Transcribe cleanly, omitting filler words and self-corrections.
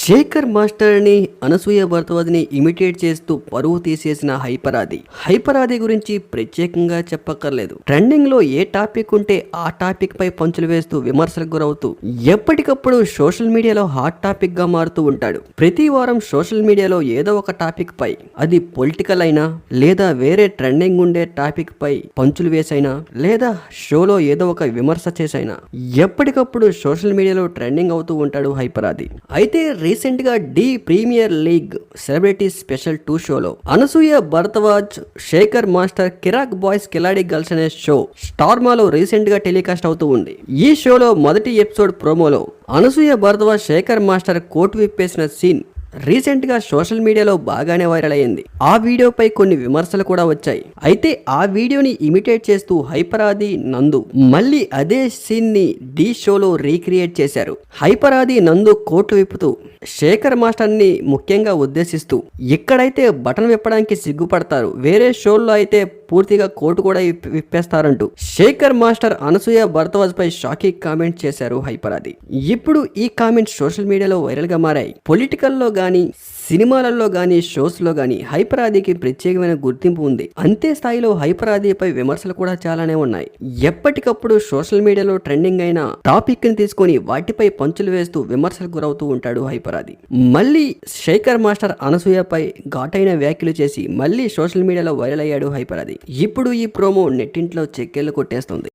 Shekhar master ని Anasuya భరద్వాజ్ని imitate చేస్తూ పరువు తీసేసిన హైపరాది గురించి ప్రత్యేకంగా చెప్పక్కర్లేదు. ట్రెండింగ్ లో ఏ టాపిక్ ఉంటే ఆ టాపిక్ పై పంచులు వేస్తూ విమర్శలకు గురవుతూ ఎప్పటికప్పుడు సోషల్ మీడియాలో హాట్ టాపిక్ గా మారుతూ ఉంటాడు. ప్రతి వారం సోషల్ మీడియాలో ఏదో ఒక టాపిక్ పై, అది పొలిటికల్ అయినా లేదా వేరే ట్రెండింగ్ ఉండే టాపిక్ పై పంచులు వేసైనా లేదా షోలో ఏదో ఒక విమర్శ చేసైనా ఎప్పటికప్పుడు సోషల్ మీడియాలో ట్రెండింగ్ అవుతూ ఉంటాడు హైపరాది. అయితే రీసెంట్ గా the premier league celebrity special 2 షోలో అనసూయ భరద్వాజ్, శేఖర్ మాస్టర్ కిరాక్ బాయ్స్ కిలాడి గర్ల్స్ అనే షో స్టార్ మాలో రీసెంట్ గా టెలికాస్ట్ అవుతూ ఉంది. ఈ షోలో మొదటి ఎపిసోడ్ ప్రోమోలో అనసూయ భరద్వాజ్ శేఖర్ మాస్టర్ కోట్ విప్పేసిన సీన్ రీసెంట్ గా సోషల్ మీడియాలో బాగానే వైరల్ అయ్యింది. ఆ వీడియోపై కొన్ని విమర్శలు కూడా వచ్చాయి. అయితే ఆ వీడియోని ఇమిటేట్ చేస్తూ హైపరాది, నందు మళ్ళీ అదే సీన్ ని డి షోలో రీక్రియేట్ చేశారు. హైపరాది, నందు కోట్లు విప్పుతూ శేఖర్ మాస్టర్ ని ముఖ్యంగా ఉద్దేశిస్తూ ఇక్కడైతే బటన్ విప్పడానికి సిగ్గుపడతారు, వేరే షోల్లో అయితే పూర్తిగా కోటు కూడా విప్పేస్తారంటూ శేఖర్ మాస్టర్ అనసూయ భరద్వాజ్ పై షాకింగ్ కామెంట్ చేశారు హైపరాది. ఇప్పుడు ఈ కామెంట్స్ సోషల్ మీడియాలో వైరల్ గా మారాయి. పొలిటికల్లో గానీ, సినిమాలలో గానీ, షోస్ లో గానీ హైపరాదికి ప్రత్యేకమైన గుర్తింపు ఉంది. అంతే స్థాయిలో హైపరాదిపై విమర్శలు కూడా చాలానే ఉన్నాయి. ఎప్పటికప్పుడు సోషల్ మీడియాలో ట్రెండింగ్ అయిన టాపిక్ ని తీసుకొని వాటిపై పంచులు వేస్తూ విమర్శలకు గురవుతూ ఉంటాడు హైపరాది. మళ్ళీ శేఖర్ మాస్టర్ అనసూయపై ఘాటైన వ్యాఖ్యలు చేసి మళ్ళీ సోషల్ మీడియాలో వైరల్ అయ్యాడు హైపరాది. ఇప్పుడు ఈ ప్రోమో నెట్టింట్లో చెక్కెళ్లు కొట్టేస్తుంది.